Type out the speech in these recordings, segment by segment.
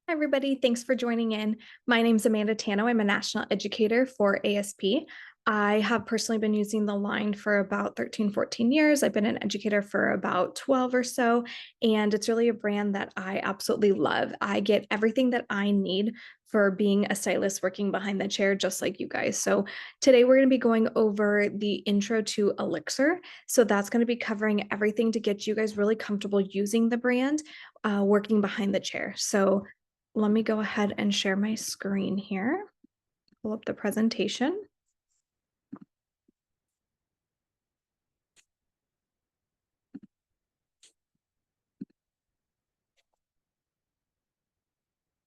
Hi, everybody. Thanks for joining in. My name is Amanda Tano. I'm a national educator for ASP. I have personally been using the line for about 13, 14 years. I've been an educator for about 12 or so, and it's really a brand that I absolutely love. I get everything that I need for being a stylist working behind the chair, just like you guys. So today we're going to be going over the intro to ELIXIR. So that's going to be covering everything to get you guys really comfortable using the brand, working behind the chair. So let me go ahead and share my screen here. Pull up the presentation.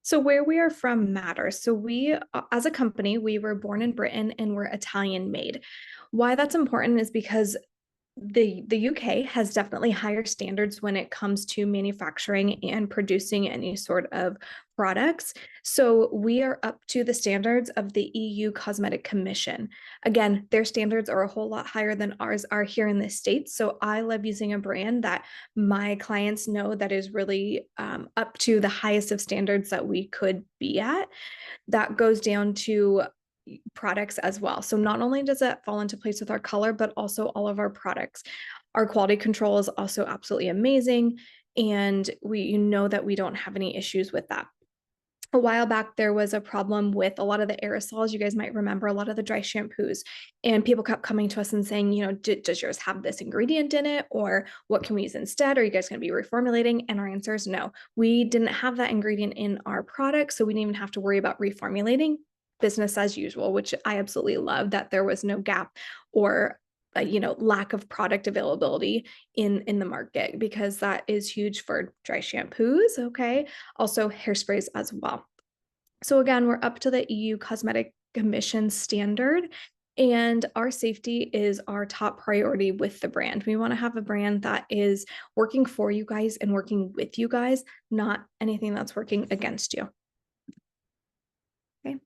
So where we are from matters. So we, as a company, we were born in Britain and we're Italian made. Why that's important is because the UK has definitely higher standards when it comes to manufacturing and producing any sort of products. So we are up to the standards of the EU Cosmetic Commission. Again, their standards are a whole lot higher than ours are here in the States. So I love using a brand that my clients know that is really up to the highest of standards that we could be at. That goes down to products as well. So not only does it fall into place with our color, but also all of our products. Our quality control is also absolutely amazing. And you know that we don't have any issues with that. A while back, there was a problem with a lot of the aerosols. You guys might remember a lot of the dry shampoos, and people kept coming to us and saying, does yours have this ingredient in it? Or what can we use instead? Are you guys going to be reformulating? And our answer is no. We didn't have that ingredient in our product, so we didn't even have to worry about reformulating. Business as usual, which I absolutely love, that there was no gap or lack of product availability in the market, because that is huge for dry shampoos. Okay. Also hairsprays as well. So again, we're up to the EU Cosmetic Commission standard, and our safety is our top priority with the brand. We want to have a brand that is working for you guys and working with you guys, not anything that's working against you. Okay.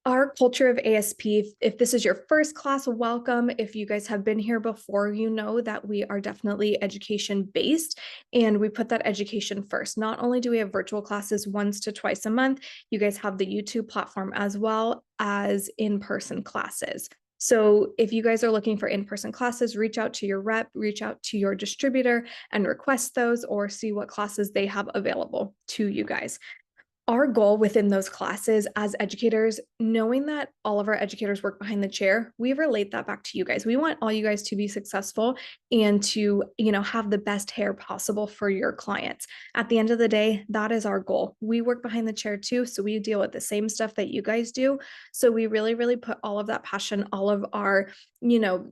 Our culture of ASP, if this is your first class, welcome. If you guys have been here before, you know that we are definitely education based, and we put that education first. Not only do we have virtual classes once to twice a month, you guys have the YouTube platform as well as in-person classes. So if you guys are looking for in-person classes, reach out to your rep, reach out to your distributor and request those, or see what classes they have available to you guys. Our goal within those classes as educators, knowing that all of our educators work behind the chair, we relate that back to you guys. We want all you guys to be successful and to, have the best hair possible for your clients. At the end of the day, that is our goal. We work behind the chair too, so we deal with the same stuff that you guys do. So we really, really put all of that passion, all of our,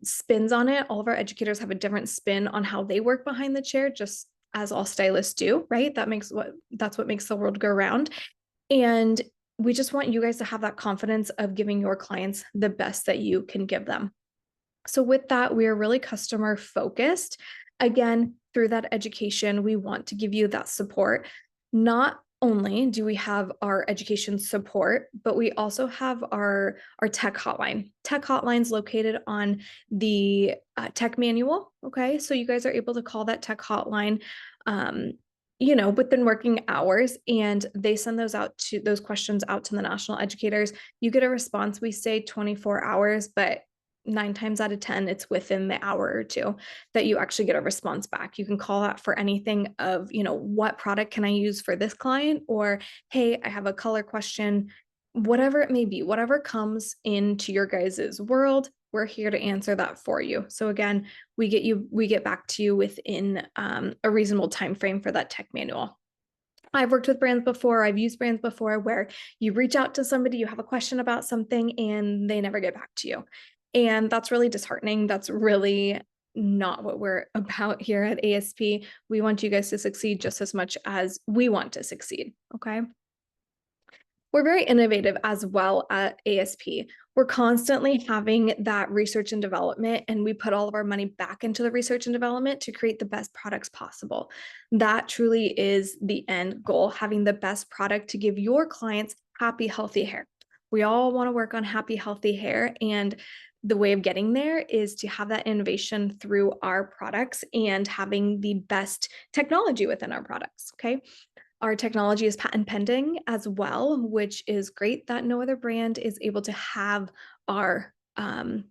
spins on it. All of our educators have a different spin on how they work behind the chair, just as all stylists do, right? That's what makes the world go round. And we just want you guys to have that confidence of giving your clients the best that you can give them. So with that, we are really customer focused. Again, through that education, we want to give you that support. Not only do we have our education support, but we also have our tech hotline. Tech hotline's located on the tech manual. Okay, so you guys are able to call that tech hotline within working hours, and they send those questions out to the national educators. You get a response. We say 24 hours, but 9 times out of 10, it's within the hour or two that you actually get a response back. You can call that for anything of, what product can I use for this client? Or, hey, I have a color question, whatever it may be, whatever comes into your guys' world, we're here to answer that for you. So again, we get back to you within a reasonable time frame for that tech manual. I've worked with brands before, I've used brands before where you reach out to somebody, you have a question about something, and they never get back to you. And that's really disheartening. That's really not what we're about here at ASP. We want you guys to succeed just as much as we want to succeed, okay? We're very innovative as well at ASP. We're constantly having that research and development, and we put all of our money back into the research and development to create the best products possible. That truly is the end goal, having the best product to give your clients happy, healthy hair. We all want to work on happy, healthy hair, and the way of getting there is to have that innovation through our products and having the best technology within our products, okay? Our technology is patent pending as well, which is great that no other brand is able to have our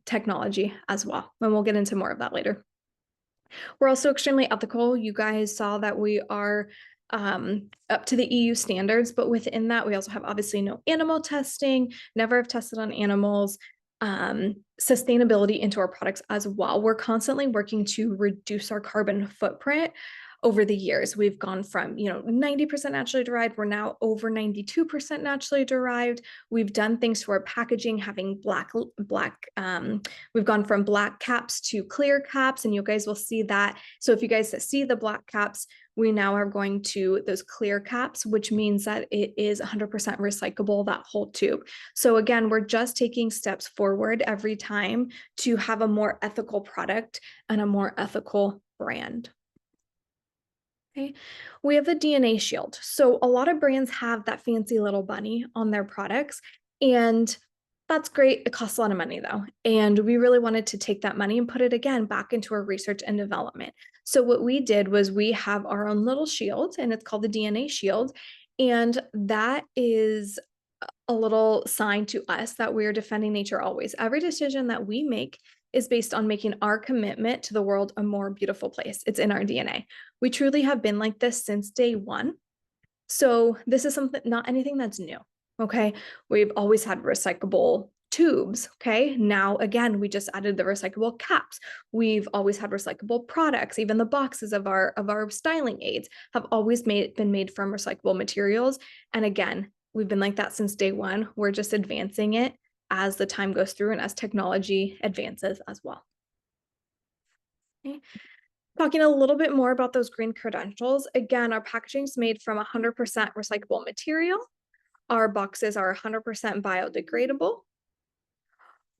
technology as well. And we'll get into more of that later. We're also extremely ethical. You guys saw that we are up to the EU standards, but within that, we also have obviously no animal testing, never have tested on animals, sustainability into our products as well. We're constantly working to reduce our carbon footprint over the years. We've gone from, 90% naturally derived. We're now over 92% naturally derived. We've done things to our packaging, having we've gone from black caps to clear caps, and you guys will see that. So if you guys see the black caps, we now are going to those clear caps, which means that it is 100% recyclable, that whole tube. So again, we're just taking steps forward every time to have a more ethical product and a more ethical brand. Okay. We have the DNA shield. So a lot of brands have that fancy little bunny on their products, and that's great. It costs a lot of money though. And we really wanted to take that money and put it again back into our research and development. So what we did was we have our own little shield, and it's called the DNA shield. And that is a little sign to us that we're defending nature always. Every decision that we make is based on making our commitment to the world a more beautiful place. It's in our DNA. We truly have been like this since day one. So this is something, not anything that's new. Okay. We've always had recyclable tubes. Okay. Now, again, we just added the recyclable caps. We've always had recyclable products. Even the boxes of our styling aids have always been made from recyclable materials. And again, we've been like that since day one. We're just advancing it as the time goes through and as technology advances as well. Okay. Talking a little bit more about those green credentials. Again, our packaging is made from 100% recyclable material. Our boxes are 100% biodegradable.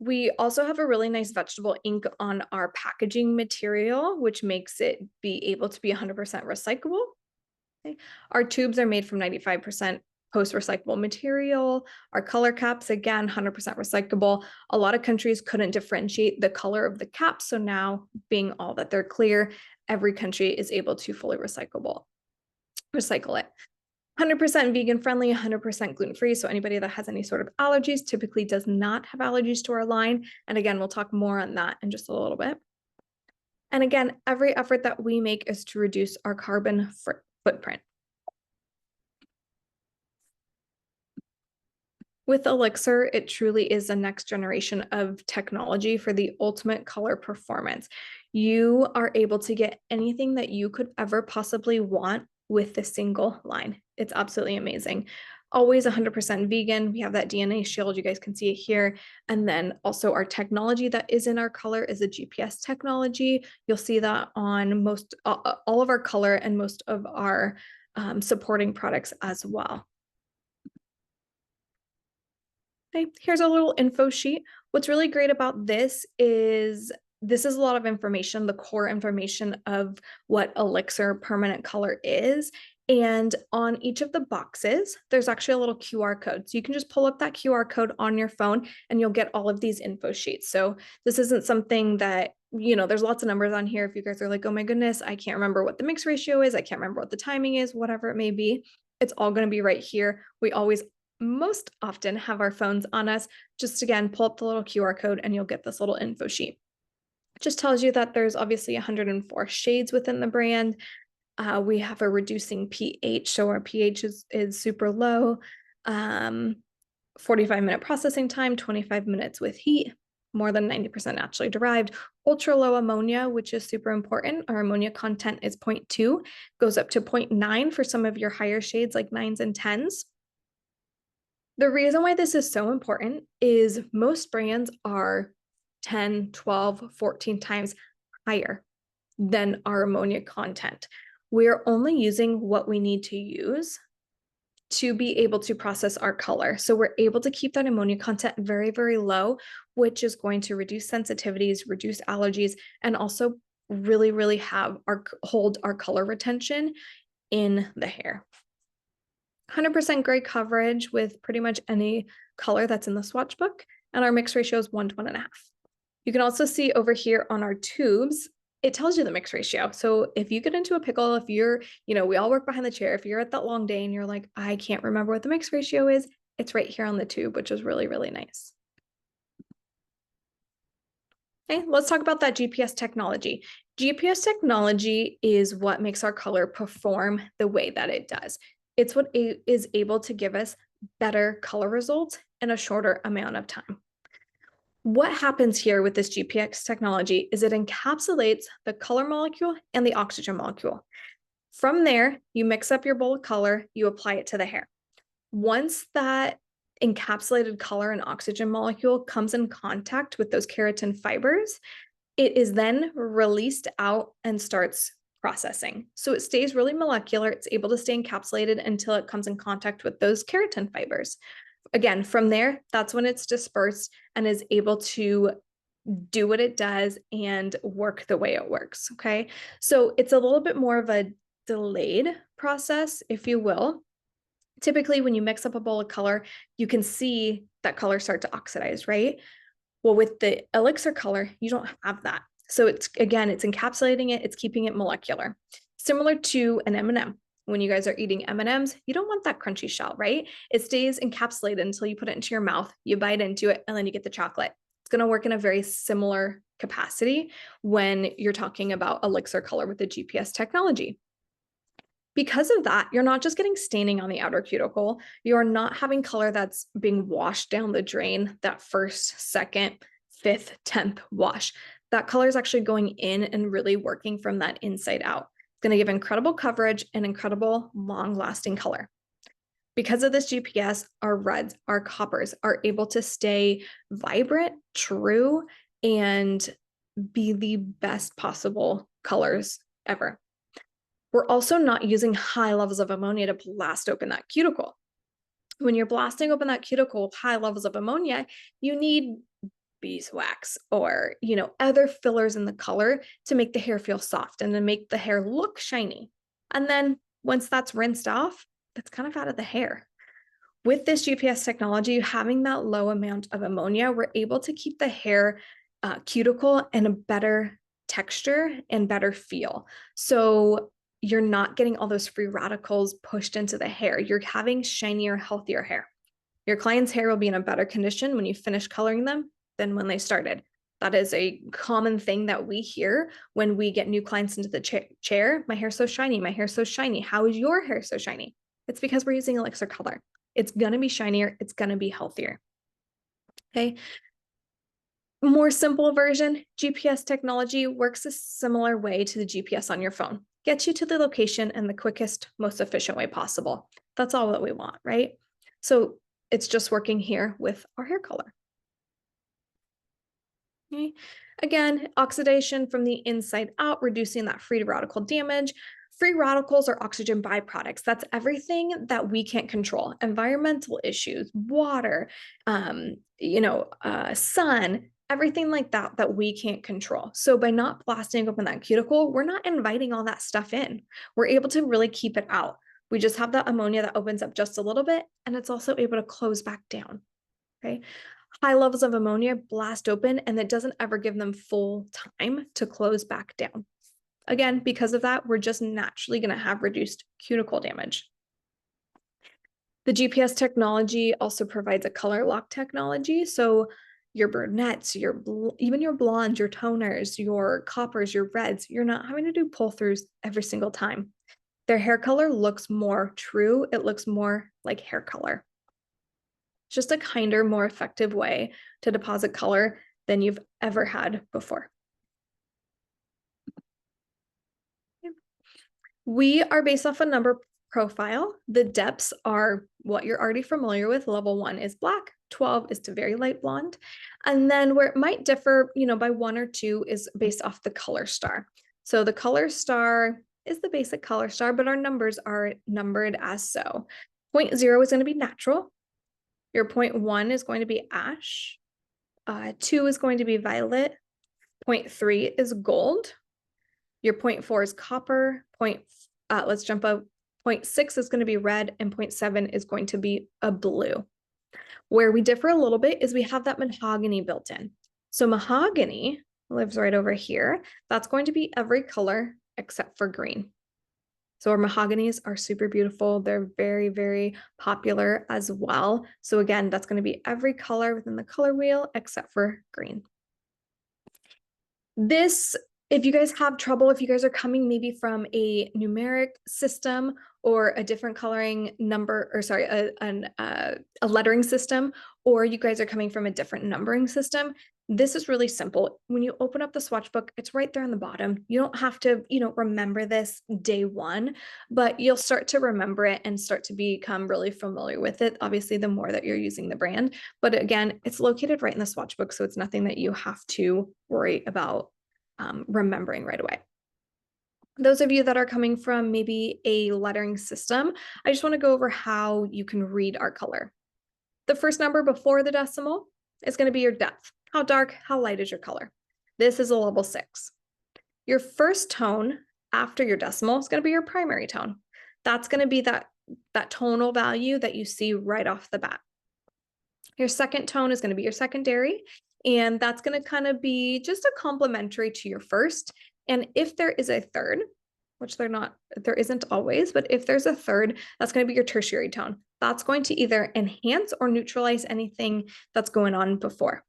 We also have a really nice vegetable ink on our packaging material, which makes it be able to be 100% recyclable. Okay. Our tubes are made from 95% post-recyclable material. Our color caps, again, 100% recyclable. A lot of countries couldn't differentiate the color of the caps. So now, being all that they're clear, every country is able to fully recycle it. 100% vegan friendly, 100% gluten-free. So anybody that has any sort of allergies typically does not have allergies to our line. And again, we'll talk more on that in just a little bit. And again, every effort that we make is to reduce our carbon footprint. With ELIXIR, it truly is the next generation of technology for the ultimate color performance. You are able to get anything that you could ever possibly want with a single line. It's absolutely amazing. Always 100% vegan. We have that DNA shield. You guys can see it here. And then also our technology that is in our color is a GPS technology. You'll see that on all of our color and most of our supporting products as well. Okay, here's a little info sheet. What's really great about this is a lot of information, the core information of what ELIXIR permanent color is. And on each of the boxes, there's actually a little QR code. So you can just pull up that QR code on your phone and you'll get all of these info sheets. So this isn't something that, there's lots of numbers on here. If you guys are like, oh my goodness, I can't remember what the mix ratio is. I can't remember what the timing is, whatever it may be. It's all going to be right here. We always most often have our phones on us. Just again, pull up the little QR code and you'll get this little info sheet. It just tells you that there's obviously 104 shades within the brand. We have a reducing pH, so our pH is super low. 45-minute processing time, 25 minutes with heat, more than 90% naturally derived. Ultra low ammonia, which is super important. Our ammonia content is 0.2, goes up to 0.9 for some of your higher shades like 9s and 10s. The reason why this is so important is most brands are 10, 12, 14 times higher than our ammonia content. We're only using what we need to use to be able to process our color. So we're able to keep that ammonia content very, very low, which is going to reduce sensitivities, reduce allergies, and also really, really hold our color retention in the hair. 100% gray coverage with pretty much any color that's in the swatch book. And our mix ratio is 1 to 1.5. You can also see over here on our tubes, it tells you the mix ratio. So if you get into a pickle, if you're, we all work behind the chair, if you're at that long day and you're like, I can't remember what the mix ratio is, it's right here on the tube, which is really, really nice. Okay, let's talk about that GPS technology. GPS technology is what makes our color perform the way that it does. It's what is able to give us better color results in a shorter amount of time. What happens here with this GPS technology is it encapsulates the color molecule and the oxygen molecule. From there, you mix up your bowl of color, you apply it to the hair. Once that encapsulated color and oxygen molecule comes in contact with those keratin fibers, it is then released out and starts processing. So it stays really molecular. It's able to stay encapsulated until it comes in contact with those keratin fibers. Again, from there, that's when it's dispersed and is able to do what it does and work the way it works. Okay. So it's a little bit more of a delayed process, if you will. Typically, when you mix up a bowl of color, you can see that color start to oxidize, right? Well, with the ELIXIR color, you don't have that. So it's encapsulating it, it's keeping it molecular. Similar to an M&M. When you guys are eating M&Ms, you don't want that crunchy shell, right? It stays encapsulated until you put it into your mouth, you bite into it, and then you get the chocolate. It's going to work in a very similar capacity when you're talking about ELIXIR color with the GPS technology. Because of that, you're not just getting staining on the outer cuticle. You're not having color that's being washed down the drain that first, second, fifth, 10th wash. That color is actually going in and really working from that inside out. It's going to give incredible coverage and incredible long-lasting color. Because of this GPS, our reds, our coppers are able to stay vibrant, true, and be the best possible colors ever. We're also not using high levels of ammonia to blast open that cuticle. When you're blasting open that cuticle with high levels of ammonia, you need beeswax or, other fillers in the color to make the hair feel soft and to make the hair look shiny. And then once that's rinsed off, that's kind of out of the hair. With this GPS technology, having that low amount of ammonia, we're able to keep the hair cuticle in a better texture and better feel. So you're not getting all those free radicals pushed into the hair. You're having shinier, healthier hair. Your client's hair will be in a better condition when you finish coloring them than when they started. That is a common thing that we hear when we get new clients into the chair. My hair's so shiny. My hair's so shiny. How is your hair so shiny? It's because we're using ELIXIR color. It's going to be shinier. It's going to be healthier. Okay. More simple version, GPS technology works a similar way to the GPS on your phone. Gets you to the location in the quickest, most efficient way possible. That's all that we want, right? So it's just working here with our hair color. Okay. Again, oxidation from the inside out, reducing that free radical damage. Free radicals are oxygen byproducts. That's everything that we can't control. Environmental issues, water, sun, everything like that we can't control. So by not blasting open that cuticle, we're not inviting all that stuff in. We're able to really keep it out. We just have that ammonia that opens up just a little bit, and it's also able to close back down. Okay. High levels of ammonia blast open, and it doesn't ever give them full time to close back down. Again, because of that, we're just naturally going to have reduced cuticle damage. The GPS technology also provides a color lock technology. So your brunettes, even your blondes, your toners, your coppers, your reds, you're not having to do pull throughs every single time. Their hair color looks more true. It looks more like hair color. It's just a kinder, more effective way to deposit color than you've ever had before. We are based off a number profile. The depths are what you're already familiar with. Level 1 is black, 12 is to very light blonde. And then where it might differ, by 1 or 2 is based off the color star. So the color star is the basic color star, but our numbers are numbered as so. 0.0 is going to be natural. Your 0.1 is going to be ash. 2 is going to be violet. 0.3 is gold. Your 0.4 is copper. Let's jump up. 0.6 is going to be red, and 0.7 is going to be a blue. Where we differ a little bit is we have that mahogany built in. So mahogany lives right over here. That's going to be every color except for green. So our mahoganies are super beautiful. They're very, very popular as well. So again, that's going to be every color within the color wheel except for green. This, if you guys have trouble, if you guys are coming maybe from a numeric system or a different coloring number, or sorry, a lettering system, or you guys are coming from a different numbering system, this is really simple. When you open up the swatch book, it's right there on the bottom. You don't have to, remember this day one, but you'll start to remember it and start to become really familiar with it. Obviously, the more that you're using the brand, but again, it's located right in the swatch book, so it's nothing that you have to worry about remembering right away. Those of you that are coming from maybe a lettering system, I just want to go over how you can read our color. The first number before the decimal is going to be your depth. How dark, how light is your color? This is a level 6. Your first tone after your decimal is going to be your primary tone. That's going to be that tonal value that you see right off the bat. Your second tone is going to be your secondary, and that's going to kind of be just a complementary to your first. And if there is a third, which there isn't always, but if there's a third, that's going to be your tertiary tone. That's going to either enhance or neutralize anything that's going on before.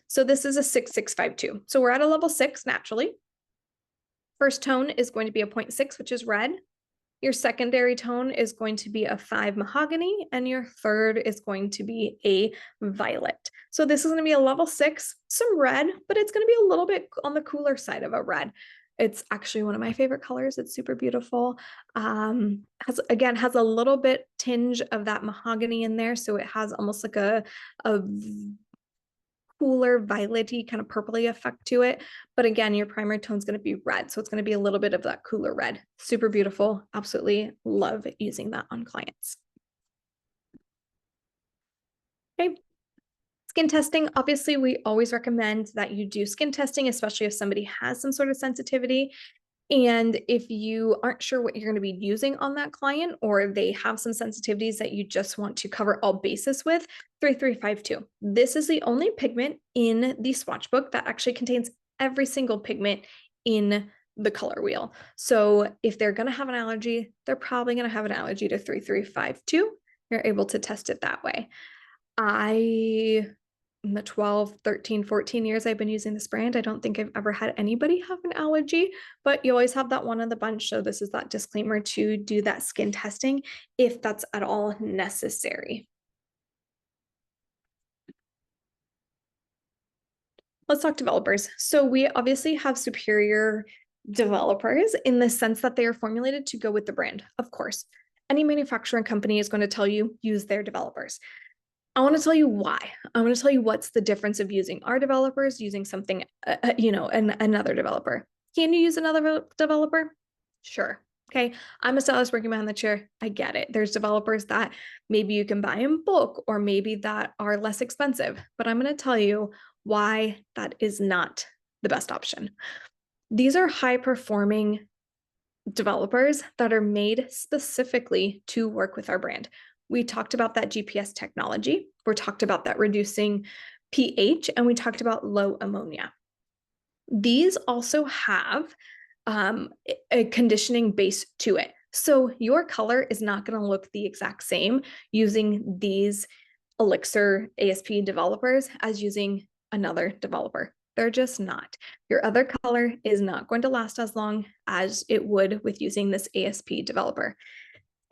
So this is a 6652. So we're at a level 6 naturally. First tone is going to be a 0.6, which is red. Your secondary tone is going to be a 5 mahogany, and your third is going to be a violet. So this is going to be a level 6, some red, but it's going to be a little bit on the cooler side of a red. It's actually one of my favorite colors. It's super beautiful. Has a little bit tinge of that mahogany in there, so it has almost like a cooler violet-y kind of purpley effect to it. But again, your primary tone is going to be red. So it's going to be a little bit of that cooler red. Super beautiful. Absolutely love using that on clients. Okay. Skin testing. Obviously, we always recommend that you do skin testing, especially if somebody has some sort of sensitivity. And if you aren't sure what you're going to be using on that client, or they have some sensitivities that you just want to cover all bases with, 3352. This is the only pigment in the swatch book that actually contains every single pigment in the color wheel. So if they're going to have an allergy, they're probably going to have an allergy to 3352. You're able to test it that way. In the 12, 13, 14 years I've been using this brand, I don't think I've ever had anybody have an allergy, but you always have that one in the bunch. So this is that disclaimer to do that skin testing if that's at all necessary. Let's talk developers. So we obviously have superior developers in the sense that they are formulated to go with the brand. Of course, any manufacturing company is going to tell you use their developers. I want to tell you why. I want to tell you what's the difference of using our developers, using something, another developer. Can you use another developer? Sure. Okay. I'm a stylist working behind the chair. I get it. There's developers that maybe you can buy in bulk or maybe that are less expensive, but I'm going to tell you why that is not the best option. These are high performing developers that are made specifically to work with our brand. We talked about that GPS technology. We talked about that reducing pH, and we talked about low ammonia. These also have a conditioning base to it. So your color is not going to look the exact same using these ELIXIR ASP developers as using another developer. They're just not. Your other color is not going to last as long as it would with using this ASP developer.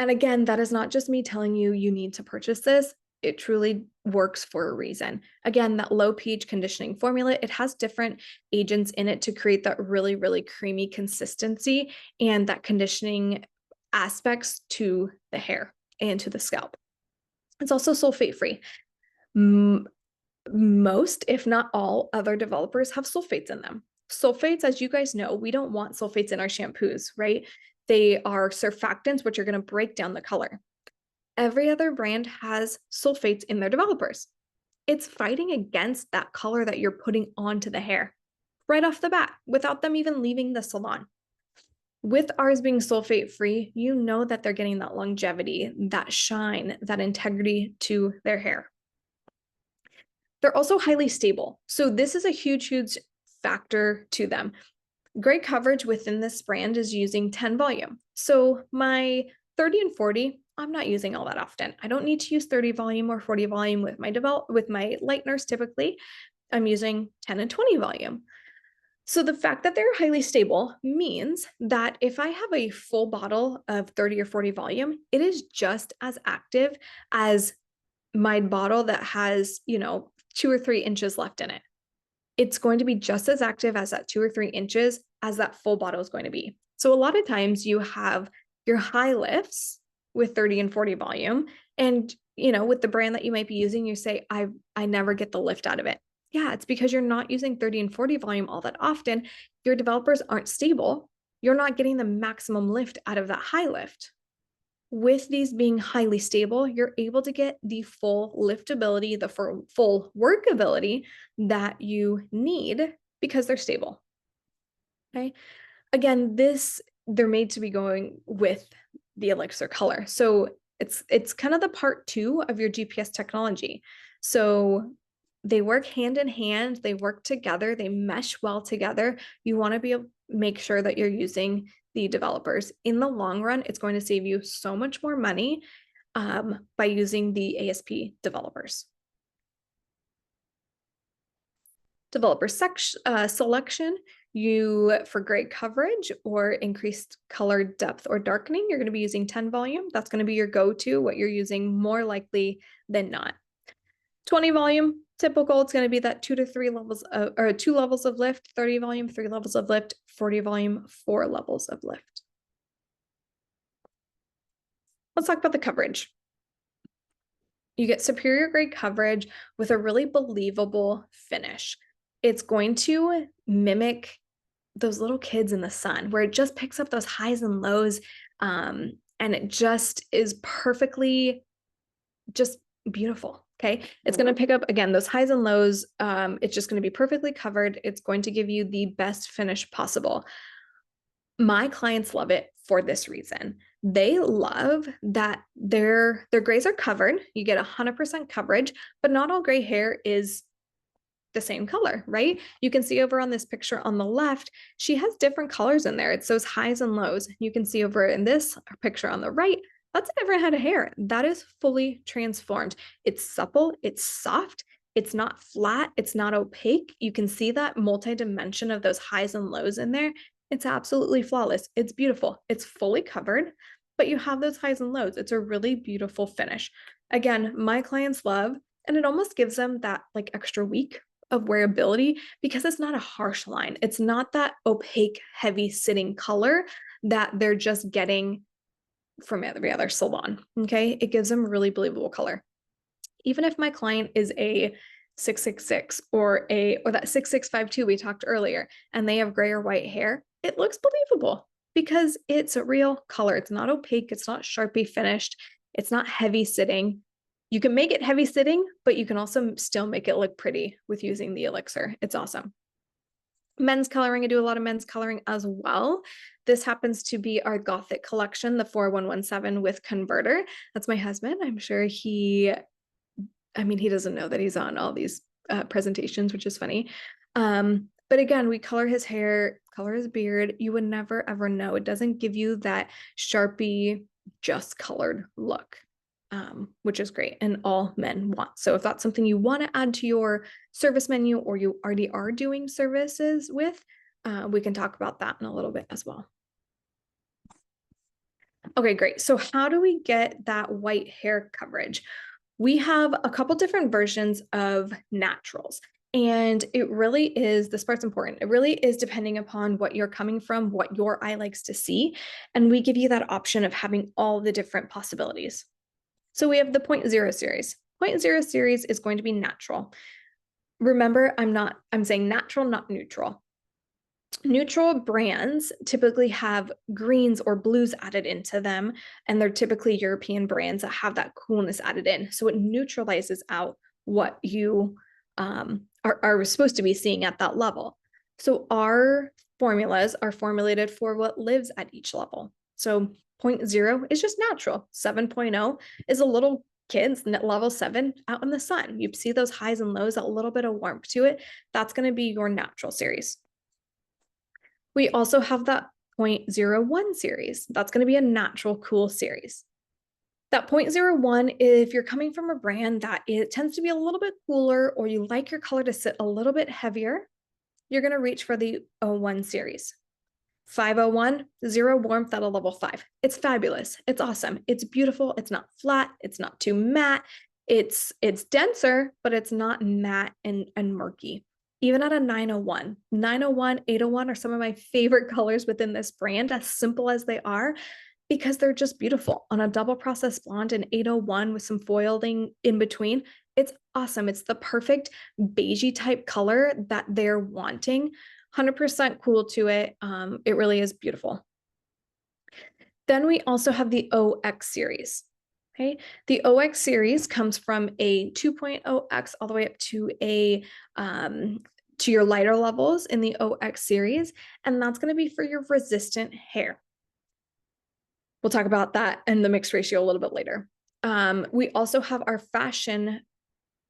And again, that is not just me telling you you need to purchase this. It truly works for a reason. Again, that low pH conditioning formula, it has different agents in it to create that really, really creamy consistency and that conditioning aspects to the hair and to the scalp. It's also sulfate free. Most, if not all, other developers have sulfates in them. Sulfates, as you guys know, we don't want sulfates in our shampoos, right? They are surfactants, which are going to break down the color. Every other brand has sulfates in their developers. It's fighting against that color that you're putting onto the hair right off the bat without them even leaving the salon. With ours being sulfate free, you know that they're getting that longevity, that shine, that integrity to their hair. They're also highly stable. So this is a huge, huge factor to them. Great coverage within this brand is using 10 volume. So my 30 and 40, I'm not using all that often. I don't need to use 30 volume or 40 volume with my lighteners. Typically, I'm using 10 and 20 volume. So the fact that they're highly stable means that if I have a full bottle of 30 or 40 volume, it is just as active as my bottle that has, 2 or 3 inches left in it. It's going to be just as active as that 2 or 3 inches as that full bottle is going to be. So a lot of times you have your high lifts with 30 and 40 volume, and with the brand that you might be using, you say, I never get the lift out of it. Yeah, it's because you're not using 30 and 40 volume all that often. Your developers aren't stable. You're not getting the maximum lift out of that high lift. With these being highly stable, you're able to get the full liftability, the full workability that you need because they're stable. Okay. Again, they're made to be going with the ELIXIR color. So it's kind of the part 2 of your GPS technology. So they work hand in hand, they work together, they mesh well together. You want to be able to make sure that you're using the developers. In the long run, it's going to save you so much more money by using the ASP developers. Developer selection, for great coverage or increased color depth or darkening, you're going to be using 10 volume. That's going to be your go-to, what you're using more likely than not. 20 volume, typical, it's going to be that 2 to 3 levels or 2 levels of lift. 30 volume, 3 levels of lift. 40 volume, 4 levels of lift. Let's talk about the coverage. You get superior grade coverage with a really believable finish. It's going to mimic those little kids in the sun, where it just picks up those highs and lows, and it just is perfectly just beautiful. Okay. It's going to pick up, again, those highs and lows. It's just going to be perfectly covered. It's going to give you the best finish possible. My clients love it for this reason. They love that their grays are covered. You get 100% coverage, but not all gray hair is the same color, right? You can see over on this picture on the left, she has different colors in there. It's those highs and lows. You can see over in this picture on the right, that's a different head of hair. That is fully transformed. It's supple, it's soft, it's not flat, it's not opaque. You can see that multi-dimension of those highs and lows in there. It's absolutely flawless. It's beautiful. It's fully covered, but you have those highs and lows. It's a really beautiful finish. Again, my clients love, and it almost gives them that like extra week of wearability because it's not a harsh line. It's not that opaque, heavy sitting color that they're just getting from every other salon. Okay. It gives them really believable color. Even if my client is a 666 or that 6652 we talked earlier, and they have gray or white hair, it looks believable because it's a real color. It's not opaque. It's not Sharpie finished. It's not heavy sitting. You can make it heavy sitting, but you can also still make it look pretty with using the ELIXIR. It's awesome. Men's coloring, I do a lot of men's coloring as well. This happens to be our Gothic collection, the 4117 with converter. That's my husband. I'm sure he doesn't know that he's on all these presentations, which is funny. But again, we color his hair, color his beard. You would never, ever know. It doesn't give you that Sharpie, just colored look. Which is great and all men want. So if that's something you want to add to your service menu or you already are doing services with, we can talk about that in a little bit as well. Okay, great. So how do we get that white hair coverage? We have a couple different versions of naturals. And it really is, this part's important. It really is depending upon what you're coming from, what your eye likes to see. And we give you that option of having all the different possibilities. So we have the 0.0 series. 0.0 series is going to be natural. Remember, I'm saying natural, not neutral. Neutral brands typically have greens or blues added into them, and they're typically European brands that have that coolness added in. So it neutralizes out what you are supposed to be seeing at that level. So our formulas are formulated for what lives at each level. So 0.0 is just natural. 7.0 is a little kids, level 7, out in the sun. You see those highs and lows, a little bit of warmth to it. That's going to be your natural series. We also have that 0.01 series. That's going to be a natural cool series. That 0.01, if you're coming from a brand that it tends to be a little bit cooler, or you like your color to sit a little bit heavier, you're going to reach for the 01 series. 501, zero warmth at a level 5. It's fabulous. It's awesome. It's beautiful. It's not flat. It's not too matte. It's denser, but it's not matte and murky. Even at a 901, 901, 801 are some of my favorite colors within this brand, as simple as they are, because they're just beautiful. On a double processed blonde and 801 with some foiling in between, it's awesome. It's the perfect beigey type color that they're wanting. 100% cool to it. It really is beautiful. Then we also have the OX series. Okay, the OX series comes from a 2.0X all the way up to a to your lighter levels in the OX series, and that's going to be for your resistant hair. We'll talk about that and the mixed ratio a little bit later. We also have our Fashion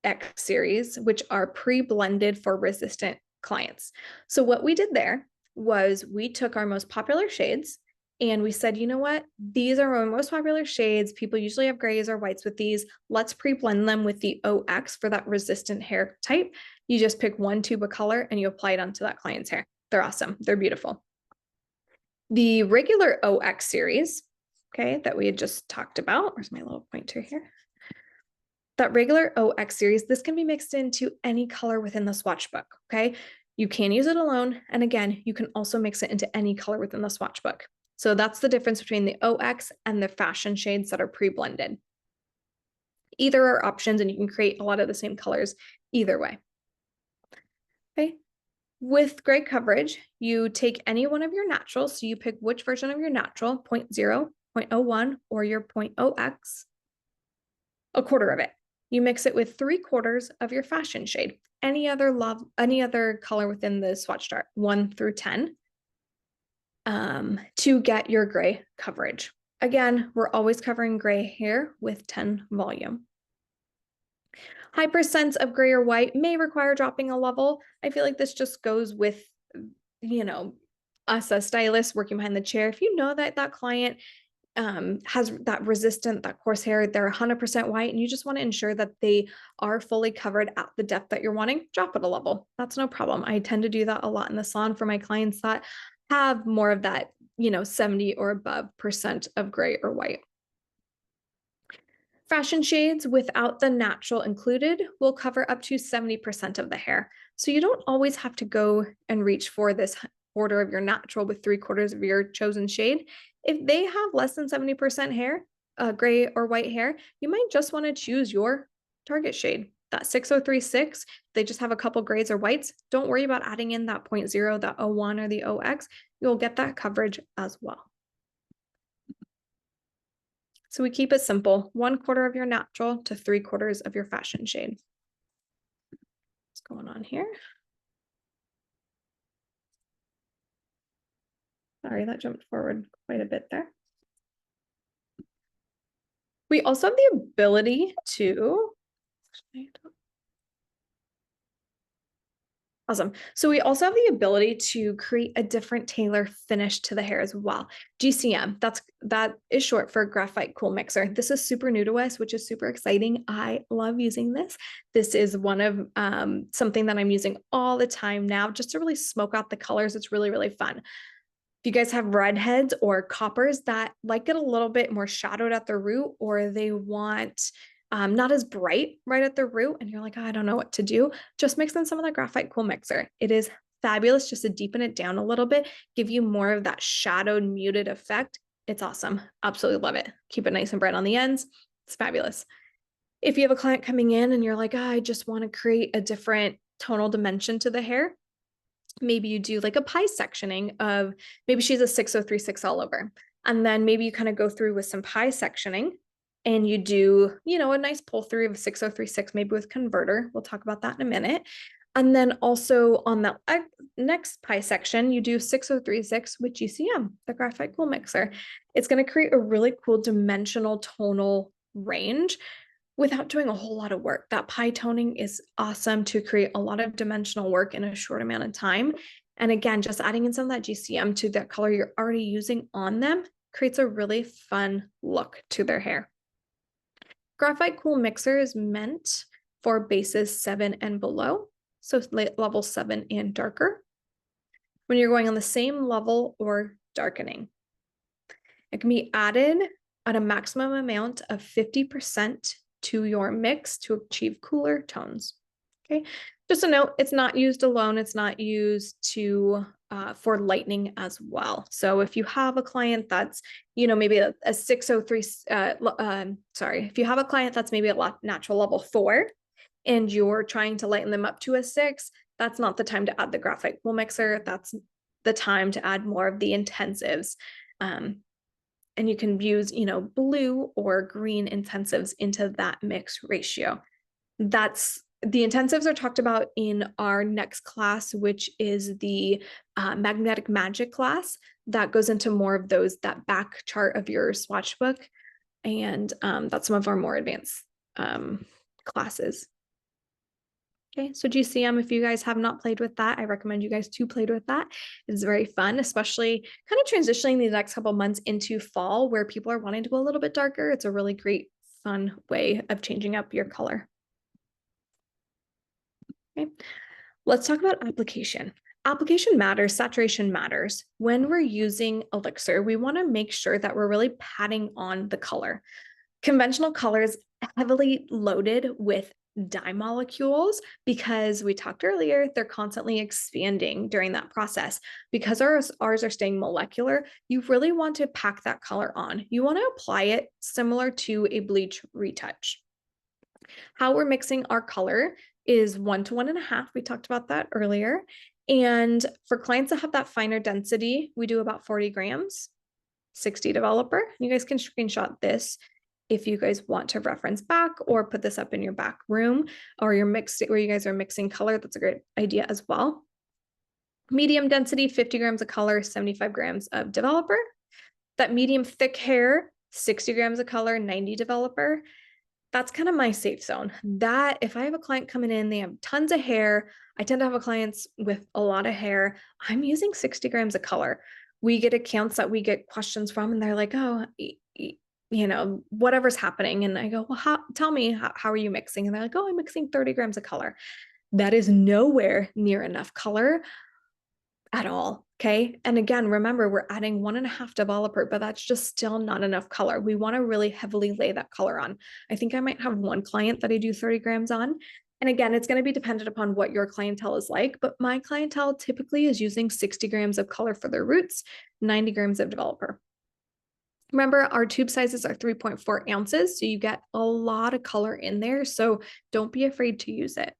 X series, which are pre-blended for resistant clients. So what we did there was we took our most popular shades and we said, you know what? These are our most popular shades. People usually have grays or whites with these. Let's pre-blend them with the OX for that resistant hair type. You just pick one tube of color and you apply it onto that client's hair. They're awesome. They're beautiful. The regular OX series, okay, that we had just talked about. Where's my little pointer here? That regular OX series, this can be mixed into any color within the swatch book, okay? You can use it alone, and again, you can also mix it into any color within the swatch book. So that's the difference between the OX and the fashion shades that are pre-blended. Either are options, and you can create a lot of the same colors either way. Okay. With gray coverage, you take any one of your naturals, so you pick which version of your natural, 0.0, 0.01, or your 0.0X, a quarter of it. You mix it with 3/4 of your fashion shade, any other color within the swatch chart, 1 through 10, to get your gray coverage. Again, we're always covering gray hair with 10 volume. High percents of gray or white may require dropping a level. I feel like this just goes with, us as stylists working behind the chair. If you know that that client has that resistant, that coarse hair, they're 100% white, and you just want to ensure that they are fully covered at the depth that you're wanting, drop it a level. That's no problem. I tend to do that a lot in the salon for my clients that have more of that, 70 or above percent of gray or white. Fashion shades without the natural included will cover up to 70% of the hair. So you don't always have to go and reach for this quarter of your natural with 3/4 of your chosen shade. If they have less than 70% hair, gray or white hair, you might just want to choose your target shade. That 6036, they just have a couple grays or whites. Don't worry about adding in that 0.0, that 01, or the OX. You'll get that coverage as well. So we keep it simple, 1/4 of your natural to 3/4 of your fashion shade. What's going on here? Sorry, that jumped forward quite a bit there. We also have the ability to, awesome. So we also have the ability to create a different tailor finish to the hair as well. GCM, that is short for Graphite Cool Mixer. This is super new to us, which is super exciting. I love using this. This is one of something that I'm using all the time now, just to really smoke out the colors. It's really, really fun. If you guys have redheads or coppers that like it a little bit more shadowed at the root, or they want not as bright right at the root, and you're like, oh, I don't know what to do, just mix in some of the Graphite Cool Mixer. It is fabulous just to deepen it down a little bit, give you more of that shadowed, muted effect. It's awesome. Absolutely love it. Keep it nice and bright on the ends. It's fabulous. If you have a client coming in and you're like, oh, I just want to create a different tonal dimension to the hair, maybe you do like a pie sectioning of, maybe she's a 6036 all over. And then maybe you kind of go through with some pie sectioning and you do, a nice pull through of 6036, maybe with converter. We'll talk about that in a minute. And then also on the next pie section, you do 6036 with GCM, the Graphite Cool Mixer. It's going to create a really cool dimensional tonal range. without doing a whole lot of work. That pie toning is awesome to create a lot of dimensional work in a short amount of time. And again, just adding in some of that GCM to that color you're already using on them creates a really fun look to their hair. Graphite Cool Mixer is meant for bases 7 and below, so level 7 and darker. When you're going on the same level or darkening, it can be added at a maximum amount of 50% to your mix to achieve cooler tones. Okay, just a note, it's not used alone. It's not used to for lightning as well. So if you have a client that's, maybe a 603, if you have a client that's maybe a natural level 4 and you're trying to lighten them up to a 6, that's not the time to add the graphite cool mixer. That's the time to add more of the intensives. And you can use, blue or green intensives into that mix ratio. The intensives are talked about in our next class, which is the magnetic magic class that goes into more of that back chart of your swatch book. And that's some of our more advanced classes. Okay, so GCM, if you guys have not played with that, I recommend you guys to play with that. It's very fun, especially kind of transitioning these next couple months into fall where people are wanting to go a little bit darker. It's a really great, fun way of changing up your color. Okay, let's talk about application. Application matters, saturation matters. When we're using Elixir, we want to make sure that we're really patting on the color. Conventional colors heavily loaded with dye molecules because we talked earlier, they're constantly expanding during that process. Because ours are staying molecular, you really want to pack that color on. You want to apply it similar to a bleach retouch. How we're mixing our color is 1 to 1.5. We talked about that earlier. And for clients that have that finer density, we do about 40 grams, 60 developer. You guys can screenshot this if you guys want to reference back or put this up in your back room or your mix where you guys are mixing color. That's a great idea as well. Medium density, 50 grams of color, 75 grams of developer. That medium thick hair, 60 grams of color, 90 developer. That's kind of my safe zone. That if I have a client coming in, they have tons of hair. I tend to have clients with a lot of hair. I'm using 60 grams of color. We get accounts that we get questions from and they're like, oh, whatever's happening. And I go, well, tell me, how are you mixing? And they're like, oh, I'm mixing 30 grams of color. That is nowhere near enough color at all. Okay. And again, remember, we're adding 1.5 developer, but that's just still not enough color. We want to really heavily lay that color on. I think I might have one client that I do 30 grams on. And again, it's going to be dependent upon what your clientele is like, but my clientele typically is using 60 grams of color for their roots, 90 grams of developer. Remember, our tube sizes are 3.4 ounces, so you get a lot of color in there, so don't be afraid to use it.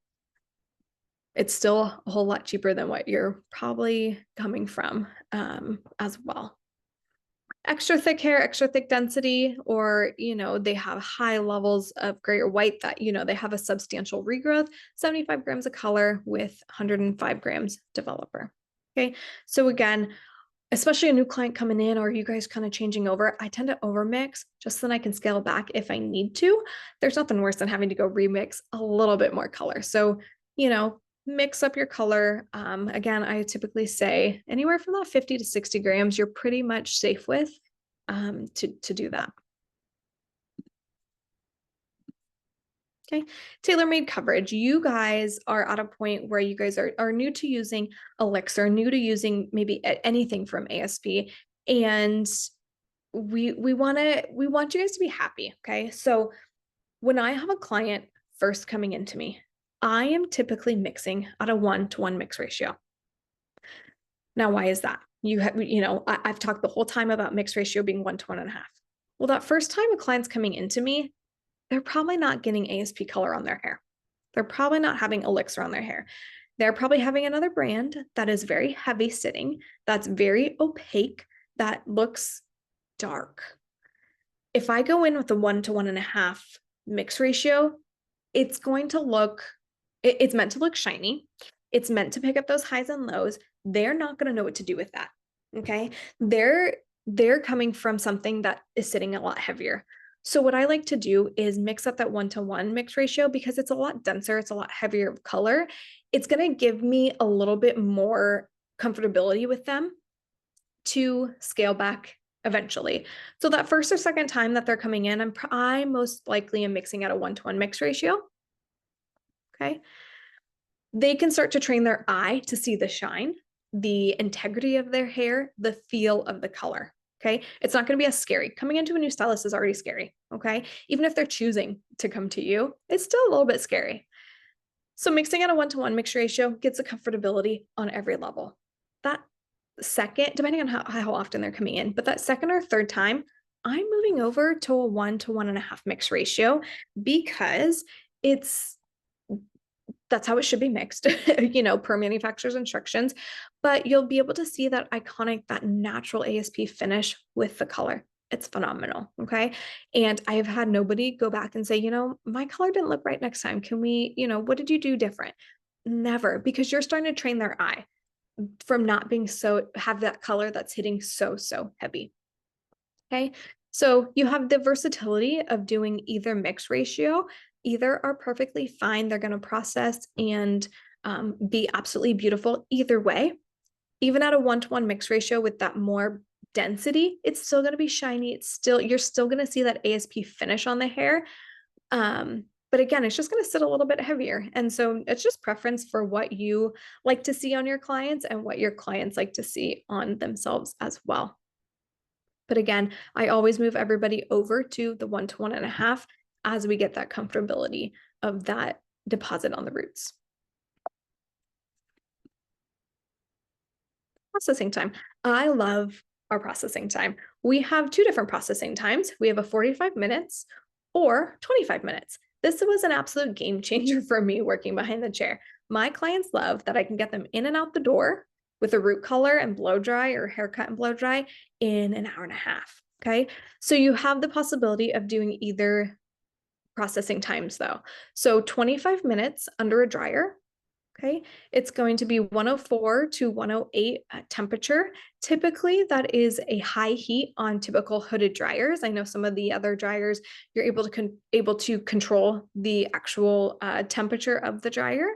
It's still a whole lot cheaper than what you're probably coming from as well. Extra thick hair, extra thick density, or, they have high levels of gray or white that, they have a substantial regrowth, 75 grams of color with 105 grams developer. Okay, so again, especially a new client coming in or you guys kind of changing over, I tend to overmix just so that I can scale back if I need to. There's nothing worse than having to go remix a little bit more color. So, mix up your color. Again, I typically say anywhere from that 50 to 60 grams, you're pretty much safe with to do that. Okay, tailor-made coverage. You guys are at a point where you guys are new to using Elixir, new to using maybe anything from ASP, and we want you guys to be happy. Okay, so when I have a client first coming into me, I am typically mixing at a 1-to-1 mix ratio. Now, why is that? I've talked the whole time about mix ratio being 1 to 1.5. Well, that first time a client's coming into me, they're probably not getting ASP color on their hair. They're probably not having Elixir on their hair. They're probably having another brand that is very heavy sitting, that's very opaque, that looks dark. If I go in with a 1 to 1.5 mix ratio, it's going to look, it's meant to look shiny. It's meant to pick up those highs and lows. They're not going to know what to do with that. Okay. They're coming from something that is sitting a lot heavier. So what I like to do is mix up that 1-to-1 mix ratio because it's a lot denser, it's a lot heavier of color. It's going to give me a little bit more comfortability with them to scale back eventually. So that first or second time that they're coming in, I most likely am mixing at a 1-to-1 mix ratio. Okay. They can start to train their eye to see the shine, the integrity of their hair, the feel of the color. Okay. It's not going to be as scary. Coming into a new stylist is already scary. Okay. Even if they're choosing to come to you, it's still a little bit scary. So mixing at a 1-to-1 mix ratio gets a comfortability on every level. That second, depending on how often they're coming in, but that second or third time, I'm moving over to a 1-to-1.5 mix ratio because that's how it should be mixed, per manufacturer's instructions. But you'll be able to see that iconic, that natural ASP finish with the color. It's phenomenal. Okay. And I have had nobody go back and say, my color didn't look right next time. Can we, what did you do different? Never, because you're starting to train their eye from not being have that color that's hitting so heavy. Okay. So you have the versatility of doing either mix ratio. Either are perfectly fine. They're going to process and be absolutely beautiful either way. Even at a 1-to-1 mix ratio with that more density, it's still going to be shiny. You're still going to see that ASP finish on the hair. But again, it's just going to sit a little bit heavier. And so it's just preference for what you like to see on your clients and what your clients like to see on themselves as well. But again, I always move everybody over to the 1-to-1.5 as we get that comfortability of that deposit on the roots. Processing time. I love our processing time. We have 2 different processing times. We have a 45 minutes or 25 minutes. This was an absolute game changer for me working behind the chair. My clients love that I can get them in and out the door with a root color and blow dry or haircut and blow dry in an hour and a half. Okay. So you have the possibility of doing either processing times though. So 25 minutes under a dryer. Okay. It's going to be 104 to 108 temperature. Typically that is a high heat on typical hooded dryers. I know some of the other dryers, you're able to control the actual temperature of the dryer.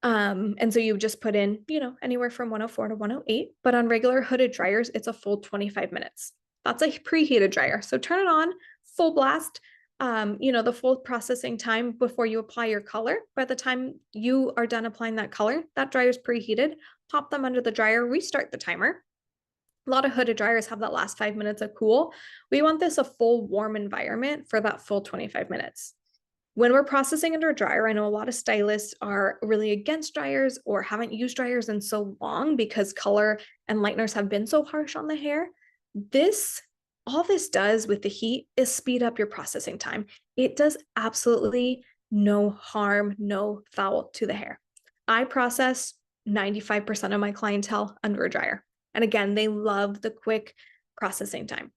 And so you just put in, anywhere from 104 to 108, but on regular hooded dryers, it's a full 25 minutes. That's a preheated dryer. So turn it on full blast, the full processing time before you apply your color. By the time you are done applying that color, that dryer is preheated, pop them under the dryer, restart the timer. A lot of hooded dryers have that last 5 minutes of cool. We want this a full warm environment for that full 25 minutes. When we're processing under a dryer, I know a lot of stylists are really against dryers or haven't used dryers in so long because color and lighteners have been so harsh on the hair. All this does with the heat is speed up your processing time. It does absolutely no harm, no foul to the hair. I process 95% of my clientele under a dryer. And again, they love the quick processing time.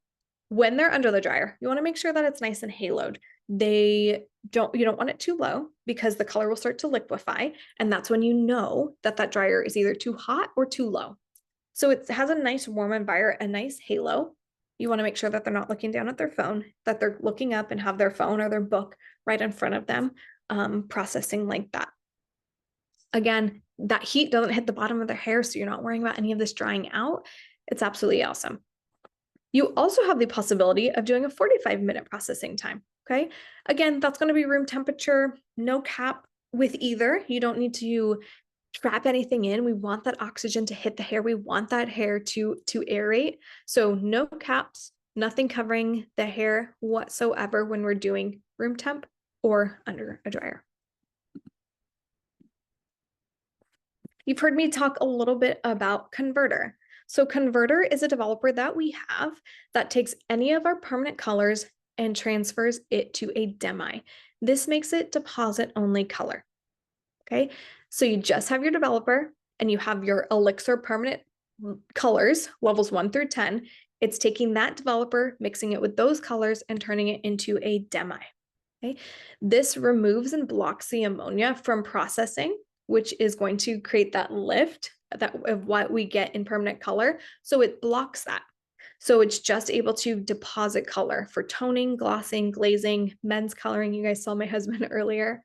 When they're under the dryer, you want to make sure that it's nice and haloed. You don't want it too low because the color will start to liquefy. And that's when you know that dryer is either too hot or too low. So it has a nice warm environment, a nice halo. You want to make sure that they're not looking down at their phone, that they're looking up and have their phone or their book right in front of them, processing like that. Again, that heat doesn't hit the bottom of their hair, so you're not worrying about any of this drying out. It's absolutely awesome. You also have the possibility of doing a 45-minute processing time. Okay. Again, that's going to be room temperature, no cap with either. You don't need to trap anything in. We want that oxygen to hit the hair. We want that hair to aerate. So no caps, nothing covering the hair whatsoever when we're doing room temp or under a dryer. You've heard me talk a little bit about Converter. So Converter is a developer that we have that takes any of our permanent colors and transfers it to a demi. This makes it deposit only color. Okay, so you just have your developer and you have your ELIXIR permanent colors, levels 1 through 10. It's taking that developer, mixing it with those colors and turning it into a demi. Okay, this removes and blocks the ammonia from processing, which is going to create that lift of what we get in permanent color. So it blocks that. So it's just able to deposit color for toning, glossing, glazing, men's coloring. You guys saw my husband earlier.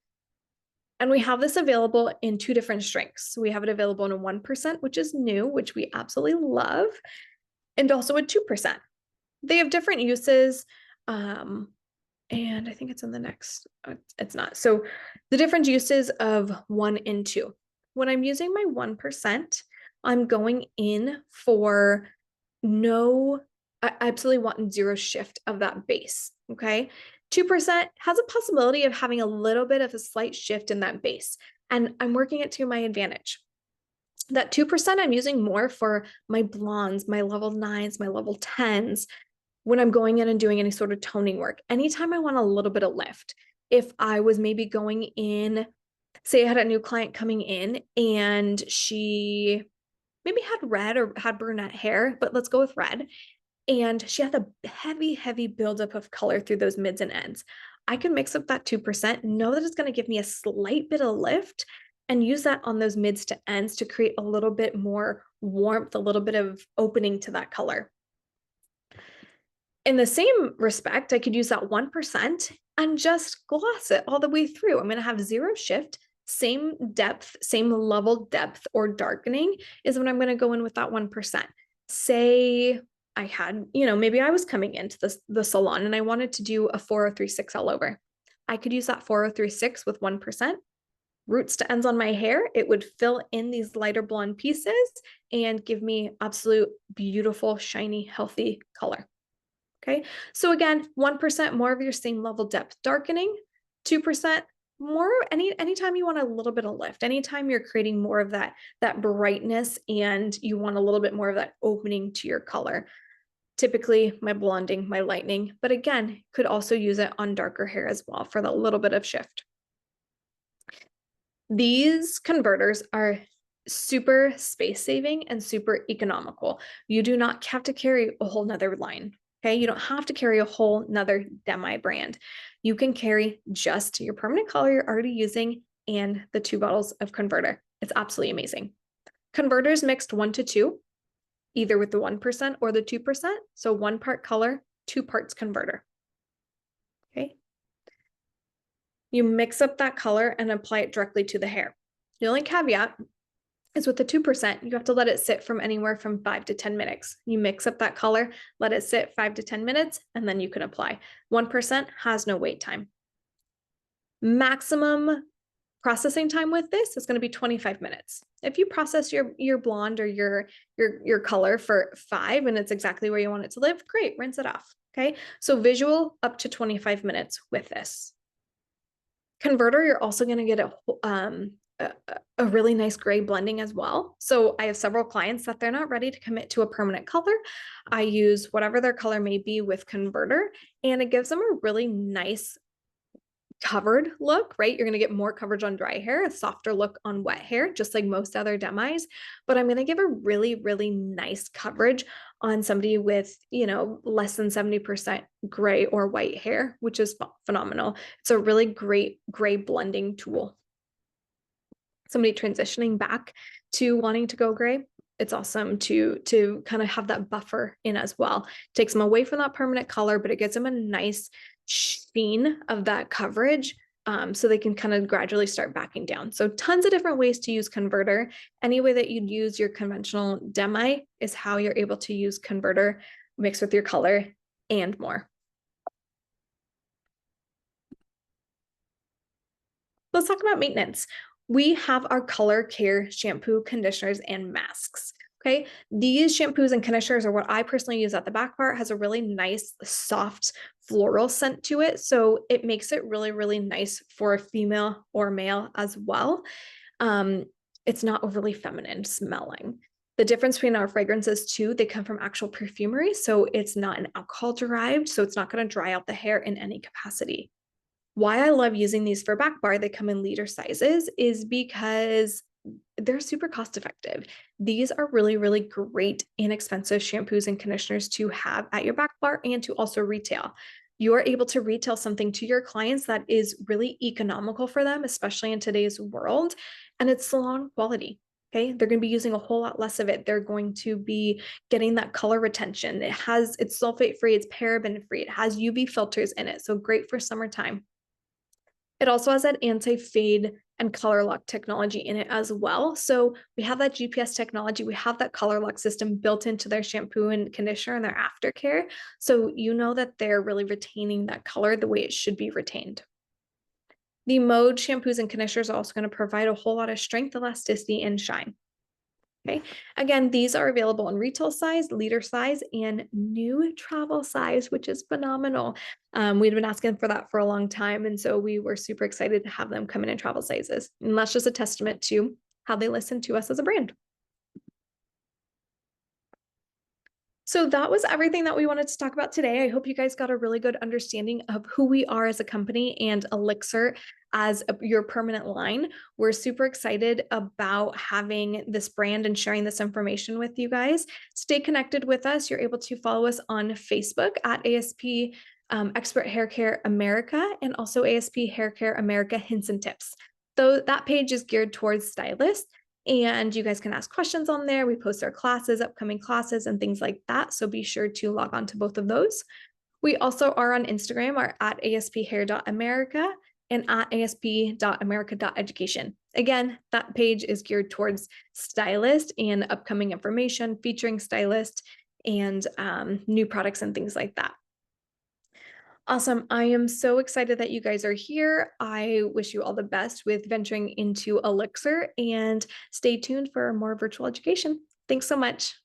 And we have this available in 2 different strengths. We have it available in a 1%, which is new, which we absolutely love, and also a 2%. They have different uses. And I think it's in the next, it's not. So the different uses of 1 and 2. When I'm using my 1%, I'm going in for I absolutely want 0 shift of that base, okay? 2% has a possibility of having a little bit of a slight shift in that base, and I'm working it to my advantage. That 2% I'm using more for my blondes, my level 9s, my level 10s, when I'm going in and doing any sort of toning work. Anytime I want a little bit of lift, if I was maybe going in, say I had a new client coming in and she maybe had red or had brunette hair, but let's go with red. And she had a heavy, heavy buildup of color through those mids and ends. I can mix up that 2%, know that it's going to give me a slight bit of lift, and use that on those mids to ends to create a little bit more warmth, a little bit of opening to that color. In the same respect, I could use that 1% and just gloss it all the way through. I'm going to have 0 shift, same depth, same level depth or darkening is when I'm going to go in with that 1%. Say I had, maybe I was coming into the salon and I wanted to do a 4036 all over. I could use that 4036 with 1%. Roots to ends on my hair, it would fill in these lighter blonde pieces and give me absolute beautiful, shiny, healthy color. Okay, so again, 1% more of your same level depth darkening, 2% more anytime you want a little bit of lift, anytime you're creating more of that brightness and you want a little bit more of that opening to your color. Typically my blonding, my lightening, but again, could also use it on darker hair as well for the little bit of shift. These converters are super space saving and super economical. You do not have to carry a whole nother line. Okay, you don't have to carry a whole nother demi brand. You can carry just your permanent color you're already using and the 2 bottles of converter. It's absolutely amazing. Converters mixed 1 to 2, either with the 1% or the 2%. So 1 part color, 2 parts converter. Okay. You mix up that color and apply it directly to the hair. The only caveat is with the 2%, you have to let it sit from anywhere from 5 to 10 minutes. You mix up that color, let it sit 5 to 10 minutes, and then you can apply. 1% has no wait time. Maximum processing time with this is going to be 25 minutes. If you process your blonde or your color for 5 and it's exactly where you want it to live, great, rinse it off. Okay, so visual up to 25 minutes with this. Converter, you're also going to get a really nice gray blending as well. So I have several clients that they're not ready to commit to a permanent color. I use whatever their color may be with converter, and it gives them a really nice covered look, right? You're going to get more coverage on dry hair, a softer look on wet hair, just like most other demis. But I'm going to give a really, really nice coverage on somebody with, less than 70% gray or white hair, which is phenomenal. It's a really great gray blending tool. Somebody transitioning back to wanting to go gray, it's awesome to kind of have that buffer in as well. Takes them away from that permanent color, but it gives them a nice sheen of that coverage, so they can kind of gradually start backing down. So tons of different ways to use converter. Any way that you'd use your conventional demi is how you're able to use converter mixed with your color and more. Let's talk about maintenance. We have our color care shampoo, conditioners, and masks. Okay, these shampoos and conditioners are what I personally use at the back part. Has a really nice, soft floral scent to it. So it makes it really, really nice for a female or male as well. It's not overly feminine smelling. The difference between our fragrances too, they come from actual perfumery. So it's not an alcohol derived. So it's not going to dry out the hair in any capacity. Why I love using these for back bar, they come in liter sizes, is because they're super cost effective. These are really, really great, inexpensive shampoos and conditioners to have at your back bar and to also retail. You're able to retail something to your clients that is really economical for them, especially in today's world, and it's salon quality. Okay, they're going to be using a whole lot less of it. They're going to be getting that color retention. It's sulfate free, it's paraben free, it has UV filters in it. So great for summertime. It also has that anti-fade and color lock technology in it as well. So we have that GPS technology, we have that color lock system built into their shampoo and conditioner and their aftercare. So you know that they're really retaining that color the way it should be retained. The Mode shampoos and conditioners are also going to provide a whole lot of strength, elasticity, and shine. Okay. Again, these are available in retail size, liter size, and new travel size, which is phenomenal. We'd been asking for that for a long time. And so we were super excited to have them come in travel sizes. And that's just a testament to how they listen to us as a brand. So that was everything that we wanted to talk about today. I hope you guys got a really good understanding of who we are as a company and ELIXIR as your permanent line. We're super excited about having this brand and sharing this information with you guys. Stay connected with us. You're able to follow us on Facebook at ASP Expert Hair Care America and also ASP Hair Care America Hints and Tips. So that page is geared towards stylists. And you guys can ask questions on there. We post our classes, upcoming classes, and things like that. So be sure to log on to both of those. We also are on Instagram, are at asphair.america and at asp.america.education. Again, that page is geared towards stylists and upcoming information featuring stylists and new products and things like that. Awesome. I am so excited that you guys are here. I wish you all the best with venturing into ELIXIR and stay tuned for more virtual education. Thanks so much.